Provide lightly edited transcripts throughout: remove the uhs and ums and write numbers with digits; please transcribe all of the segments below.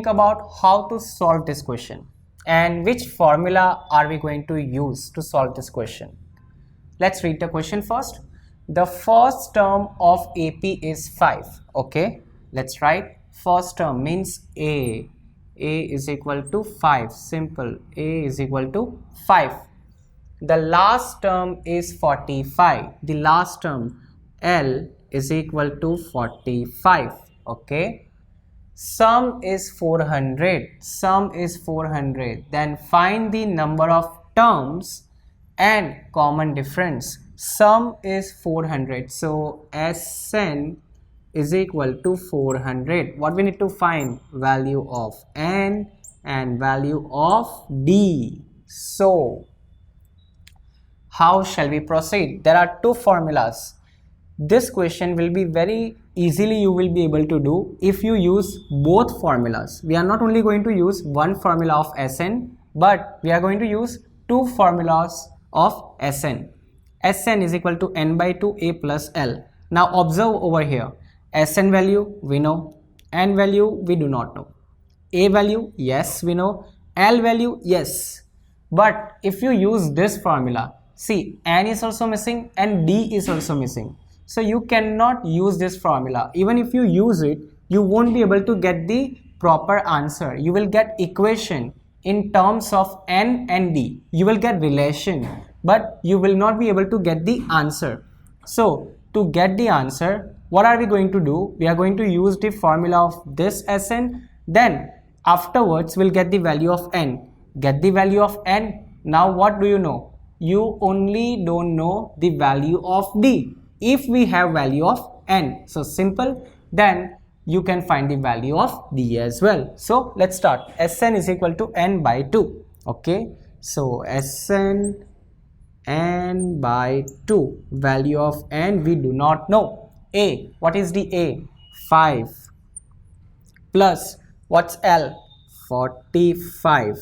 think about how to solve this question and which formula are we going to use to solve this question. Let's read the question first. The first term of AP is 5. Okay, let's write first term means A is equal to 5. Simple. A is equal to 5. The last term is 45. The last term L is equal to 45. Okay. Sum is 400. Sum is 400. Then find the number of terms and common difference. Sum is 400. So Sn is equal to 400. What we need to find? Value of n and value of d. So how shall we proceed? There are two formulas. This question will be very easily you will be able to do if you use both formulas. We are not only going to use one formula of Sn, but we are going to use two formulas of Sn. Sn is equal to n by 2 a plus l. Now observe over here. Sn value we know, n value we do not know. A value, yes, we know. L value, yes. But if you use this formula, see, n is also missing and d is also missing. So you cannot use this formula. Even if you use it, you won't be able to get the proper answer. You will get equation in terms of n and d. You will get relation, but you will not be able to get the answer. So to get the answer, what are we going to do? We are going to use the formula of this Sn. Then afterwards we'll get the value of n. Get the value of n. Now what do you know? You only don't know the value of d. If we have value of n, so simple, then you can find the value of d as well. So let's start. Sn is equal to n by 2. Okay, so Sn n by 2. Value of n we do not know. A, what is the A? 5 plus what's L? 45.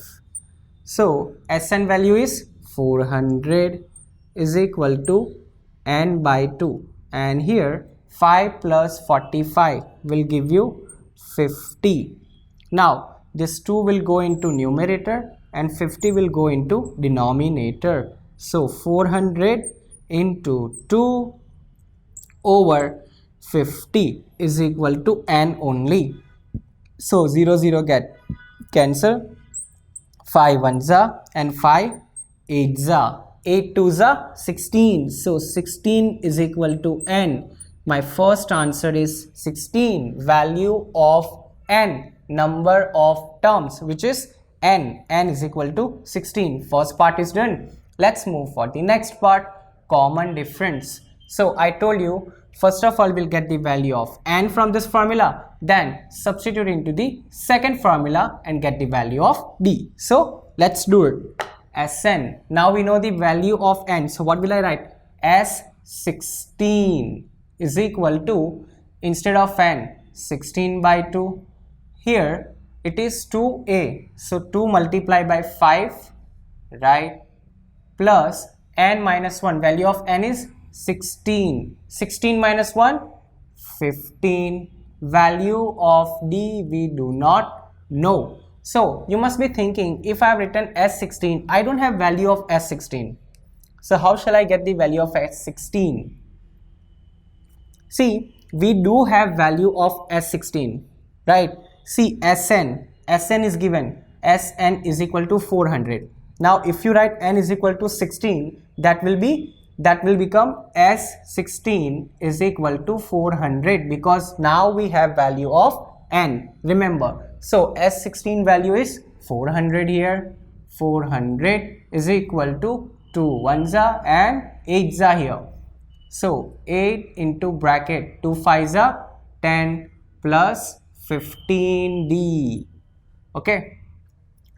So Sn value is 400 is equal to n by 2, and here 5 plus 45 will give you 50. Now this 2 will go into numerator and 50 will go into denominator. So 400 into 2 over 50 is equal to n only. So 0 0 get cancel. 5 1s are and 5 8s are. 8 2s are 16. So 16 is equal to n. My first answer is 16. Value of n, number of terms, which is n. N is equal to 16. First part is done. Let's move for the next part, common difference. So I told you, first of all we'll get the value of n from this formula, then substitute into the second formula and get the value of d. So let's do it. Sn. Now we know the value of n. So what will I write? S16 is equal to, instead of n, 16 by 2. Here it is 2a. So 2 multiplied by 5, right? Plus n minus 1. Value of n is 16. 16 minus 1, 15. Value of d we do not know. So you must be thinking, if I have written S16, I don't have value of S16. So how shall I get the value of S16? See, we do have value of S16, right? See, Sn is given. Sn is equal to 400. Now if you write n is equal to 16, that will become S16 is equal to 400, because now we have value of n. Remember, so S16 value is 400 here. 400 is equal to 2 1s are and 8s are here. So 8 into bracket 2 5s are 10 plus 15d. Okay,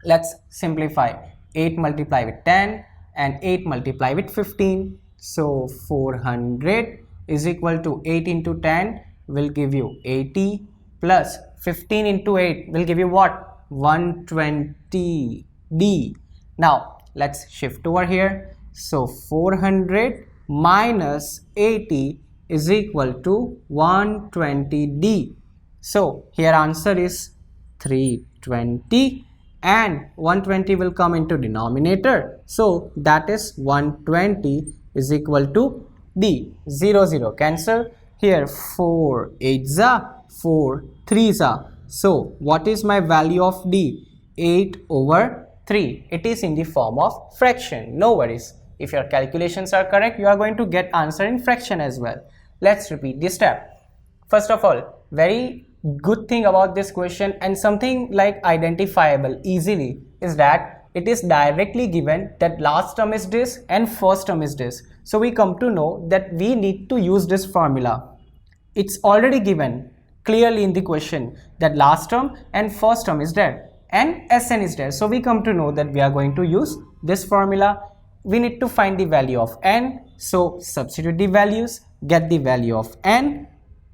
let's simplify. 8 multiply with 10 and 8 multiply with 15. So 400 is equal to 8 into 10 will give you 80 plus 15 into 8 will give you what? 120d. Now let's shift over here. So 400 minus 80 is equal to 120d. So here answer is 320. 120 and 120 will come into denominator. So that is 120 is equal to D. 0, 0 cancel. Here 4 8s are 4 3s are. So what is my value of D? 8 over 3. It is in the form of fraction. No worries. If your calculations are correct, you are going to get answer in fraction as well. Let's repeat this step. First of all, very good thing about this question and something like identifiable easily is that it is directly given that last term is this and first term is this. So we come to know that we need to use this formula. It's already given clearly in the question that last term and first term is there and Sn is there. So we come to know that we are going to use this formula. We need to find the value of n. So substitute the values, get the value of n.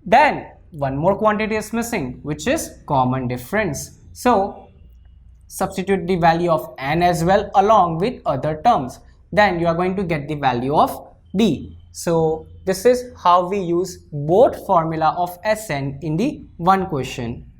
Then one more quantity is missing, which is common difference. So substitute the value of n as well along with other terms. Then you are going to get the value of D. So this is how we use both formula of Sn in the one question.